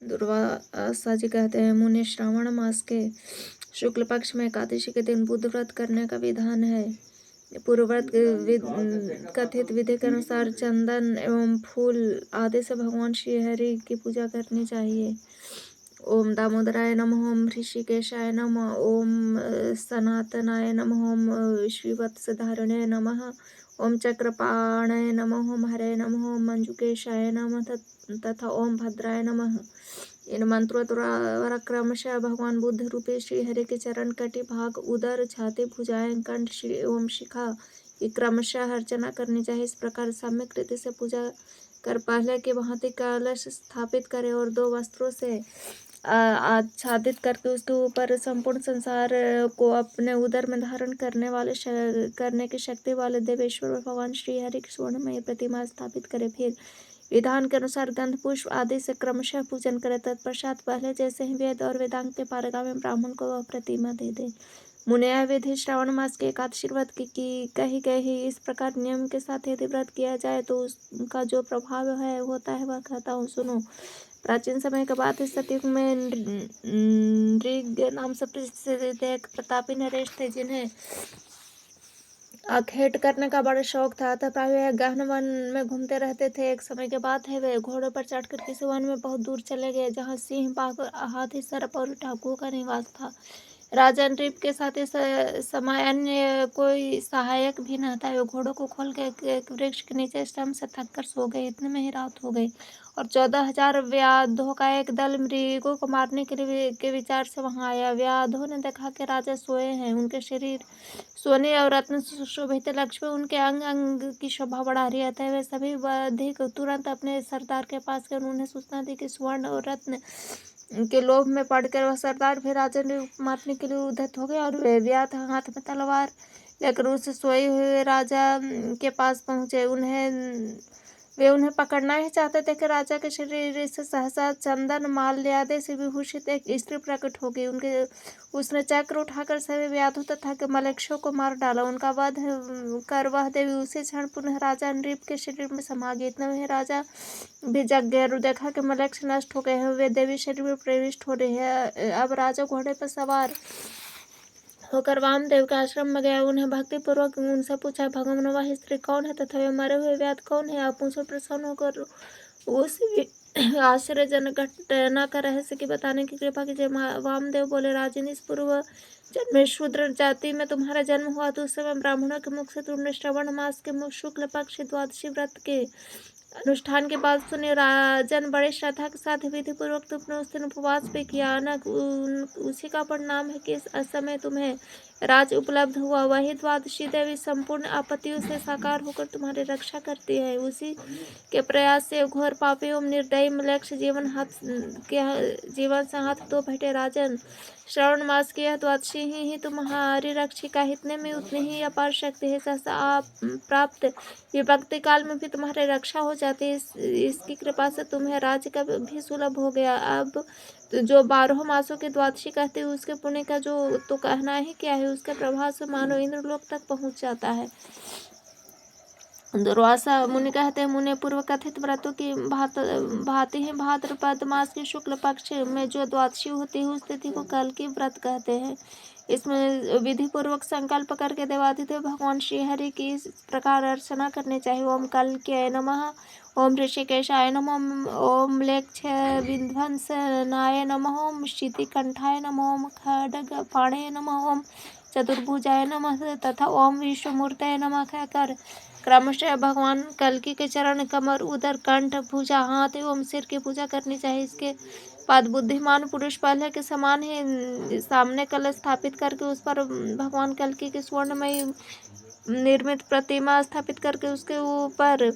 दुर्वासा जी कहते हैं, मुनि, श्रावण मास के शुक्ल पक्ष में एकादशी के दिन बुध व्रत करने का विधान है। पूर्वव्रत कथित विधि के अनुसार चंदन एवं फूल आदि से भगवान श्री हरि की पूजा करनी चाहिए। ओम दामोदराय नमः, ओम ऋषिकेशाय नमः, ओम सनातनाय नमः, ओम श्रीवत्सधारणे नमः, ओम चक्रपाणय नमः, ओम हरे नमः, ओम मंजुकेशाय नमः तथा ओम भद्राय नमः। इन मंत्रों द्वारा क्रमशः भगवान बुद्ध रूपी श्री हरि के चरण कटी भाग, उदर, छाती, भुजाएं, कंठ, श्री एवं शिखा की क्रमशः अर्चना करनी चाहिए। इस प्रकार सम्यक रीति से पूजा कर पहले के भांति कलश स्थापित करें और दो वस्त्रों से आच्छादित करके उसके ऊपर संपूर्ण संसार को अपने उदर में धारण करने की शक्ति वाले देवेश्वर भगवान श्री हरि की स्वर्णमय प्रतिमा स्थापित करें। फिर विधान के अनुसार गंध पुष्प आदि से क्रमशः पूजन करें। तत्पश्चात पहले जैसे ही वेद और वेदांग के पारगामी ब्राह्मण को वह प्रतिमा दे दे। मुने यह विधि श्रावण मास के एकादशी व्रत की कही गई। इस प्रकार नियम के साथ यदि व्रत किया जाए तो उसका जो प्रभाव है होता है वह कहता हूँ, सुनो। प्राचीन समय के बाद इस सतयुग में नृग नाम से प्रसिद्ध एक प्रतापी नरेश थे, जिन्हें आखेट करने का बड़ा शौक था। अतः प्राय गहन वन में घूमते रहते थे। एक समय के बाद है वे घोड़ों पर चढ़कर किसी वन में बहुत दूर चले गए, जहाँ सिंह, बाघ, हाथी, सर्प और डाकुओं का निवास था। राजा नृप के साथ इस समय अन्य कोई सहायक भी न था। वे घोड़ों को खोल के एक वृक्ष के नीचे श्रम से थक कर सो गए। इतने में ही रात हो गई और 14,000 व्याधों का एक दल मृगों को मारने के विचार से वहां आया। व्याधों ने देखा कि राजा सोए हैं। उनके शरीर सोने और रत्न सुशोभित लक्ष्मी उनके अंग अंग की शोभा बढ़ा रही है। वे सभी अधिक तुरंत अपने सरदार के पास गए। उन्होंने सूचना दी कि स्वर्ण और रत्न के लोभ में पड़कर वह सरदार भी राजा ने मारने के लिए उद्यत हो गए और वे व्याध हाथ में तलवार लेकर उस सोए हुए राजा के पास पहुंचे। वे उन्हें पकड़ना ही चाहते थे कि राजा के शरीर से सहसा चंदन माल्यादि से विभूषित एक स्त्री प्रकट हो गई। उसने चक्र उठाकर सभी व्याधों तथा के मलेच्छों को मार डाला। उनका वध कर वह देवी उसी क्षण पुनः राजा नृप के शरीर में समा गई। इतने में राजा भी जग गए और देखा कि मलेच्छ नष्ट हो गए हैं। वे देवी शरीर में प्रविष्ट हो रही है। अब राजा घोड़े पर सवार होकर वामदेव के आश्रम में गया। उन्हें भक्ति पूर्वक उनसे पूछा, भगवान वह स्त्री कौन है तथा वे मरे हुए व्याध कौन है? आप मुझे प्रसन्न होकर उस आश्चर्यजनक घटना का रहस्य की बताने की कृपा कीजिए। वामदेव बोले, राजन, इस पूर्व जन्म में शूद्र जाति में तुम्हारा जन्म हुआ तो उस समय ब्राह्मणों के मुख से तुमने श्रवण मास के शुक्ल पक्ष द्वादशी व्रत के अनुष्ठान के बाद सुने। राजन, बड़े श्रद्धा के साथ विधि पूर्वक तुमने उस दिन उपवास भी किया न। उसी का परिणाम है कि इस असमय तुम्हें राज उपलब्ध हुआ। वही द्वादशी देवी संपूर्ण आपत्तियों से साकार होकर तुम्हारी रक्षा करती है। उसी के प्रयास से घोर पापी एवं निर्दयी मलेच्छ जीवन से हाथ धो बैठे। राजन, श्रावण मास की यह द्वादशी ही तुम्हारी रक्षिका। इतने में उतनी ही अपार शक्ति है। सहसा आप प्राप्त विपत्ति काल में भी तुम्हारी रक्षा हो जाती है। इसकी कृपा से तुम्हें राज्य का भी सुलभ हो गया। अब जो 12 मासों की द्वादशी कहते हैं उसके पुण्य का जो तो कहना ही क्या है। उसके प्रभाव से मानव इंद्रलोक तक पहुंच जाता है। दुर्वासा मुनि कहते हैं, मुनि, पूर्व कथित व्रतों की भांति ही भाद्रपद मास के शुक्ल पक्ष में जो द्वादशी होती है उस तिथि को कल की व्रत कहते हैं। इसमें विधि पूर्वक संकल्प करके देवादिदेव भगवान श्री हरि की इस प्रकार अर्चना करनी चाहिए। ओम कल्क्याय नमः, ओम ऋषिकेशाय नमः, ओम म्लेच्छ विध्वंसनाय नमः, ओम शितिकंठाय नमः, ओम खड्गपाणे नमः, ओम चतुर्भुजाय नमः तथा ओम विश्वमूर्तये नमः कहकर क्रमशः भगवान कल्कि के चरण, कमर, उदर, कंठ, भुजा, हाथ एवं सिर की पूजा करनी चाहिए। इसके बाद बुद्धिमान पुरुष पहले के समान ही सामने कलश स्थापित करके उस पर भगवान कल्कि की स्वर्णमयी निर्मित प्रतिमा स्थापित करके उसके ऊपर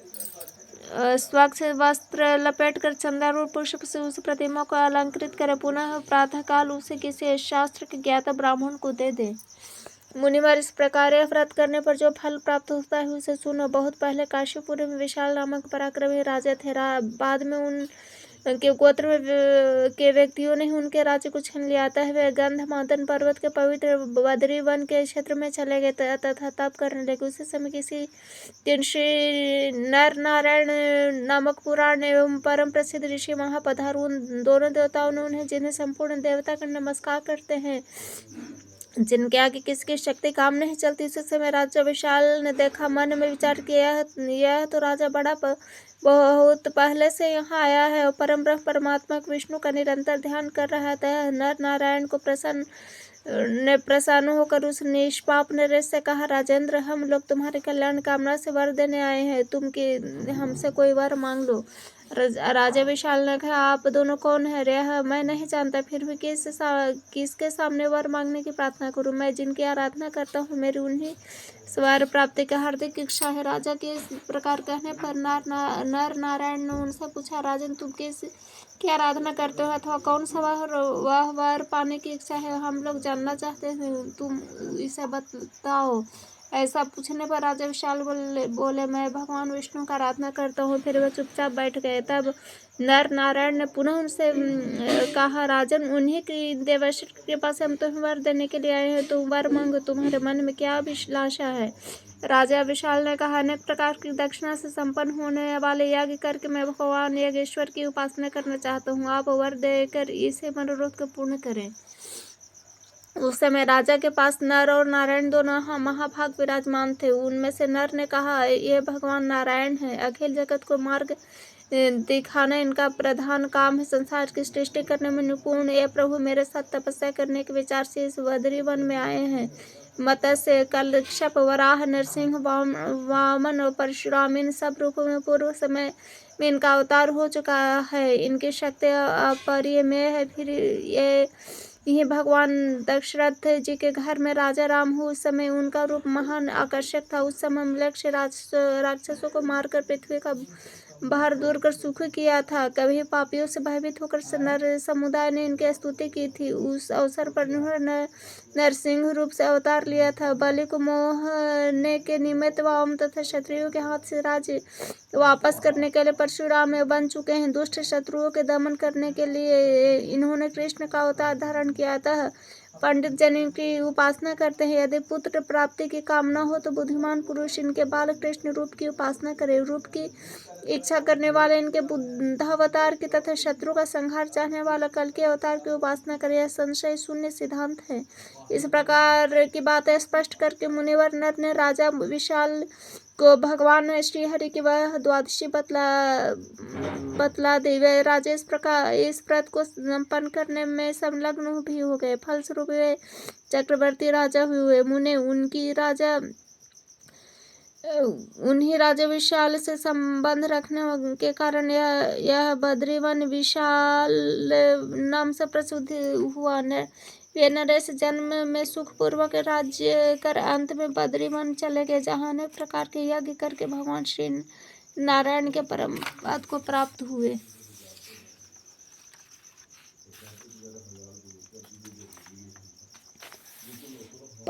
स्वच्छ वस्त्र लपेट कर चंदन और पुष्प से उस प्रतिमा को अलंकृत करे। पुनः प्रातःकाल उसे किसी शास्त्र के ज्ञाता ब्राह्मण को दे दे। मुनिवर, इस प्रकार यह व्रत करने पर जो फल प्राप्त होता है उसे सुनो। बहुत पहले काशीपुर में विशाल नामक पराक्रमी राजा थे। बाद में के गोत्र के व्यक्तियों ने उनके राज्य को छीन लिया। अतः वे गंधमादन पर्वत के पवित्र बद्री वन के क्षेत्र में चले गए तथा तप करने लगे। उसी समय किसी दिन श्री नर नारायण नामक पुराण एवं परम प्रसिद्ध ऋषि वहां पधार। उन दोनों देवताओं ने उन्हें, जिन्हें संपूर्ण देवता का नमस्कार करते हैं, जिनके आगे किसकी शक्ति काम नहीं चलती, उसी समय राजा विशाल ने देखा। मन में विचार किया, यह तो राजा बहुत पहले से यहाँ आया है और परम ब्रह्म परमात्मा विष्णु का निरंतर ध्यान कर रहा था। नर नारायण को प्रसन्न होकर उस निष्पाप नरेश से कहा, राजेंद्र, हम लोग तुम्हारे कल्याण कामना से वर देने आए हैं, तुम कि हमसे कोई वर मांग लो। राजा विशाल ने कहा, आप दोनों कौन है? यह मैं नहीं जानता, फिर भी किसके सामने वर मांगने की प्रार्थना करूं? मैं जिनकी आराधना करता हूं, मेरी उन्हीं स्वर प्राप्ति की हार्दिक इच्छा है। राजा के इस प्रकार कहने पर नर नारायण ने उनसे पूछा, राजन, तुम की आराधना करते हो अथवा कौन सा वह वर पाने की इच्छा है? हम लोग जानना चाहते हैं, तुम इसे बताओ। ऐसा पूछने पर राजा विशाल बोले, मैं भगवान विष्णु का आराधना करता हूँ। फिर वे चुपचाप बैठ गए। तब नर नारायण ने पुनः उनसे कहा, राजन, उन्हीं की देवर्षि के पास हम तुम्हें वर देने के लिए आए हैं, तुम वर मांगो, तुम्हारे मन में क्या अभिलाषा है? राजा विशाल ने कहा, अनेक प्रकार की दक्षिणा से संपन्न होने वाले यज्ञ करके मैं भगवान यज्ञेश्वर की उपासना करना चाहता हूँ, आप वर देकर इसे मनोरथ को पूर्ण करें। उस समय राजा के पास नर और नारायण दोनों महाभाग विराजमान थे। उनमें से नर ने कहा, ये भगवान नारायण है, अखिल जगत को मार्ग दिखाना इनका प्रधान काम है, संसार की सृष्टि करने में निपुण ये प्रभु मेरे साथ तपस्या करने के विचार से इस बद्री वन में आए हैं। मत्स्य, कलक्षप, वराह, नरसिंह, वामन और परशुराम, इन सब रूपों में पूर्व समय में इनका अवतार हो चुका है। इनकी शक्ति अपरिमेय है। फिर ये भगवान दशरथ जी के घर में राजा राम हो, उस समय उनका रूप महान आकर्षक था। उस समय मलेच्छ राक्षसों को मारकर पृथ्वी का भार दूर कर सुख किया था। कभी पापियों से भयभीत होकर नर समुदाय ने इनकी स्तुति की थी। उस अवसर पर उन्होंने नरसिंह रूप से अवतार लिया था। बलि को मोहने के निमित्त वाम तथा क्षत्रियों के हाथ से राज्य वापस करने के लिए परशुराम बन चुके हैं। दुष्ट शत्रुओं के दमन करने के लिए इन्होंने कृष्ण का अवतार धारण किया था। पंडित जन इनकी उपासना करते हैं। यदि पुत्र प्राप्ति की कामना हो तो बुद्धिमान पुरुष इनके बाल कृष्ण रूप की उपासना करे। रूप की इच्छा करने वाले इनके बुद्धावतार की तथा शत्रु का संहार चाहने वाला कल के अवतार की उपासना करे। यह संशय शून्य सिद्धांत है। इस प्रकार की बातें स्पष्ट करके मुनिवर नर ने राजा विशाल को भगवान श्रीहरि की वह द्वादशी बतला दी। वे राजा इस व्रत को संपन्न करने में संलग्न भी हो गए। फलस्वरूप वे चक्रवर्ती राजा हुए। मुने उन्हीं राजा विशाल से संबंध रखने के कारण यह बद्रीवन विशाल नाम से प्रसिद्ध हुआ। वे नरेश जन्म में सुखपूर्वक राज्य कर अंत में बद्रीवन चले गए, जहाँ अनेक प्रकार के यज्ञ करके भगवान श्री नारायण के परम पद को प्राप्त हुए।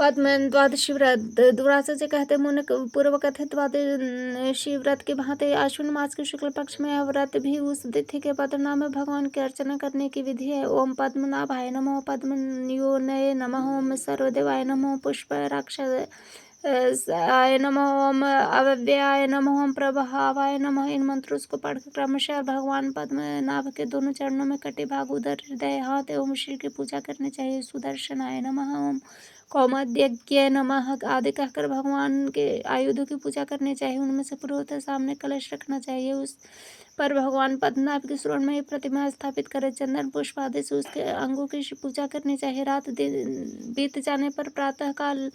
द्वादशी व्रत। दुरासा से कहते मुनि, पूर्व कथित द्वादशी व्रत की भांति आश्विन मास के शुक्ल पक्ष में यह व्रत भी उस तिथि के पद्मनाभ में भगवान की अर्चना करने की विधि है। ओम पद्मनाभाय नमः, पद्मनियोनये नमः, ओम सर्वदेवाय नमः, पुष्पराक्षसाय नमः, ओम अव्ययाय नमः, ओम प्रभावाय नमः। इन मंत्रों को पढ़कर क्रमशः भगवान पद्मनाभ के दोनों चरणों में कटी भाग, उदर, हृदय, हाथ एवं श्री की पूजा करनी चाहिए। सुदर्शनाय नमः, ओम कौमोदक्ये नमः आदि कहकर भगवान के आयुधों की पूजा करनी चाहिए। उनमें से पूर्वतः सामने कलश रखना चाहिए। उस पर भगवान पद्मनाभ की स्वर्णमयी प्रतिमा स्थापित करे। चंदन पुष्प आदि से उसके अंगों की पूजा करनी चाहिए। रात दिन बीत जाने पर प्रातः काल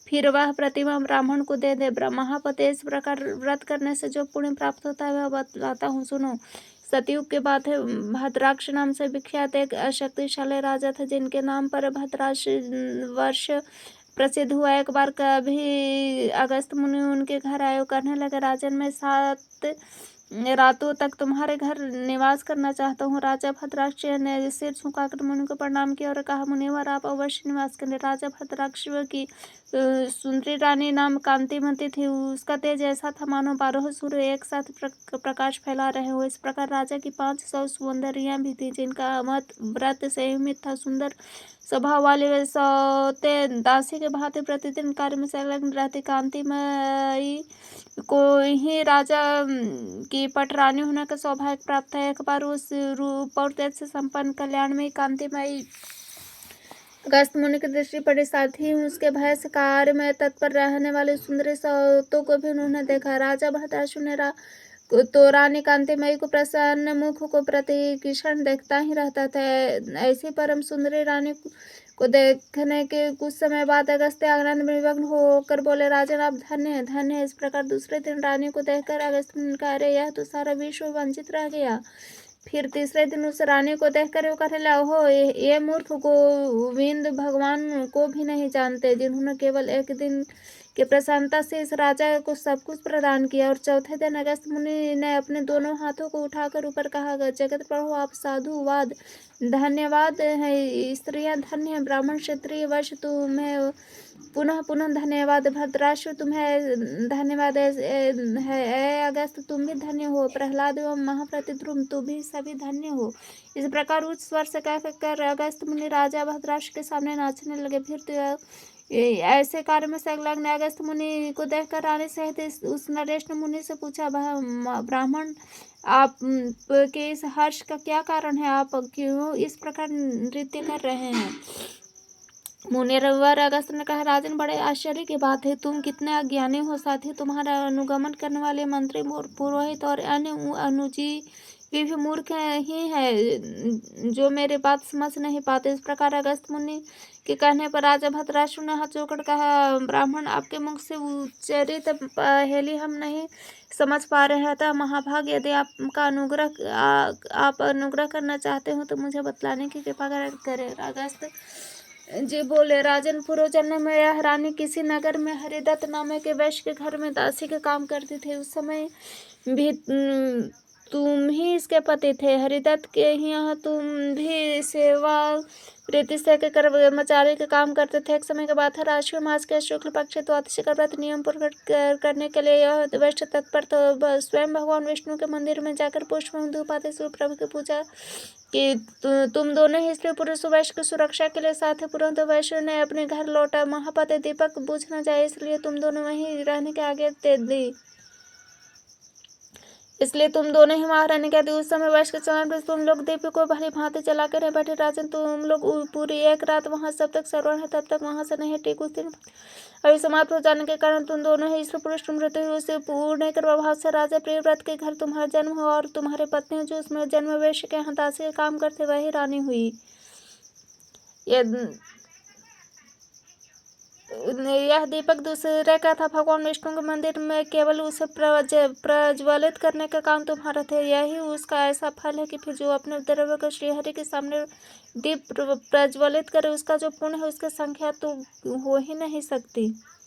फिर वह प्रतिमा ब्राह्मण को दे दे। महापते, इस प्रकार व्रत करने से जो पुण्य प्राप्त होता है वह बतलाता हूँ, सुनो। सतयुग के बाद भद्राक्ष नाम से विख्यात एक शक्तिशाली राजा था, जिनके नाम पर भद्राक्ष वर्ष प्रसिद्ध हुआ। एक बार कभी अगस्त मुनि उनके घर आए, कहने लगे, राजन, मैं 7 रातों तक तुम्हारे घर निवास करना चाहता हूँ। राजा भद्राक्ष ने सिर झुकाकर मुनि को प्रणाम किया और कहा, मुनिवर आप अवश्य निवास करें। राजा भद्राक्ष की सुंदरी रानी नाम कांतिमती थी। उसका तेज ऐसा था मानो 12 सूर्य एक साथ प्रकाश फैला रहे हो। इस प्रकार राजा की 500 सुंदरियां भी थी, जिनका मत व्रत संयमित था। सुंदर स्वभाव वाली वे सौते दासी के भांति प्रतिदिन कार्य में संलग्न रहती। कांतिमयी को ही राजा की पटरानी होने का सौभाग्य प्राप्त है। एक बार उस रूप और तेज से संपन्न कल्याणमयी कांतिमयी अगस्त्य मुनि की दृष्टि पड़ी, साथ ही उसके भय से कार्य में तत्पर रहने वाले सुंदरी सौतों को भी उन्होंने देखा। राजा भद्राशु ने तो रानी कांतिमयी को प्रसन्न मुख को प्रतिक्षण देखता ही रहता था। ऐसी परम सुंदरी रानी को देखने के कुछ समय बाद अगस्त्य आनंद में विभग्न होकर बोले, राजन आप धन्य है, धन्य है। इस प्रकार दूसरे दिन रानी को देखकर अगस्त्य ने कहा, अरे यह तो सारा विश्व वंचित रह गया। फिर तीसरे दिन उस रानी को देखकर वो कहने लगा, हो ये मूर्ख गोविंद भगवान को भी नहीं जानते, जिन्होंने केवल एक दिन की प्रसन्नता से इस राजा को सब कुछ प्रदान किया। और चौथे दिन अगस्त्य मुनि ने अपने दोनों हाथों को उठाकर ऊपर कहा, जगत प्रभु आप साधुवाद धन्यवाद है, स्त्रियां धन्य है, ब्राह्मण क्षत्रिय वश तुम्हें पुनः पुनः धन्यवाद, भद्राशु तुम्हें धन्यवाद है, अगस्त तुम भी धन्य हो, प्रहलाद एवं महाप्रतिद्रुम तुम भी सभी धन्य हो। इस प्रकार उच्च स्वर से कहकर अगस्त मुनि राजा भद्राशु के सामने नाचने लगे। फिर तो ऐसे कार्य में संलग्न अगस्त मुनि को देखकर रानी सहित उस नरेश ने मुनि से पूछा, ब्राह्मण आप के इस हर्ष का क्या कारण है, आप क्यों इस प्रकार नृत्य कर रहे हैं। मुनिवर अगस्त ने कहा, राजन बड़े आश्चर्य की बात है, तुम कितने अज्ञानी हो। साथ ही तुम्हारा अनुगमन करने वाले मंत्री पुरोहित और अन्य अनुजीवी भी मूर्ख ही है, जो मेरे बात समझ नहीं पाते। इस प्रकार अगस्त मुनि के कहने पर राजा भद्राशु ने हाथ जोड़कर कहा, ब्राह्मण आपके मुख से उच्चरित पहेली हम नहीं समझ पा रहे हैं, अतः महाभाग यदि आपका आप अनुग्रह करना चाहते हो तो मुझे बतलाने की कृपा करें। अगस्त जी बोले, राजन पूर्वजन्म में यह रानी किसी नगर में हरिदत्त नामक के वैश्य के घर में दासी का काम करती थी। उस समय भी तुम ही इसके पति थे। हरिदत्त के यहाँ तुम भी सेवा प्रीति से कर्मचारी के काम करते थे। एक समय के बाद राशि मास के शुक्ल पक्ष द्वादशी का व्रत नियम पूर्वक करने के लिए यह वैश्य तत्पर तो स्वयं भगवान विष्णु के मंदिर में जाकर पुष्प धूप आदि से प्रभु की पूजा कि तुम दोनों ही स्त्री पुरुष वैश्य की सुरक्षा के लिए साथ ही तुरंत वैश्य ने अपने घर लौटा। महापति दीपक बुझ न जाए इसलिए तुम दोनों वहीं रहने की आज्ञा दे दी। इसलिए तुम दोनों ही वहां रहने के दी। उस समय वैश्य के चरण पर तुम लोग दीप को भली भांति जला कर बैठे। राजन तुम लोग पूरी एक रात वहां जब तक श्रवण है तब तक वहां से नहीं टिक। उस दिन अभी समाप्त हो जाने के कारण तुम दोनों ही स्त्री पुरुष मृत्यु हुई। उसे पूर्ण के प्रभाव से राजा प्रियव्रत के घर तुम्हारा जन्म हुआ और तुम्हारे पत्नी जो उसमें जन्म वैश्य के यहाँ दासी का काम करते वही रानी हुई। यह दीपक दूसरे का था। भगवान विष्णु के मंदिर में केवल उसे प्रज्वलित करने का काम तुम्हारा था। यही उसका ऐसा फल है कि फिर जो अपने द्रव्य को श्रीहरि के सामने दीप प्रज्वलित करे उसका जो पुण्य है उसकी संख्या तो हो ही नहीं सकती।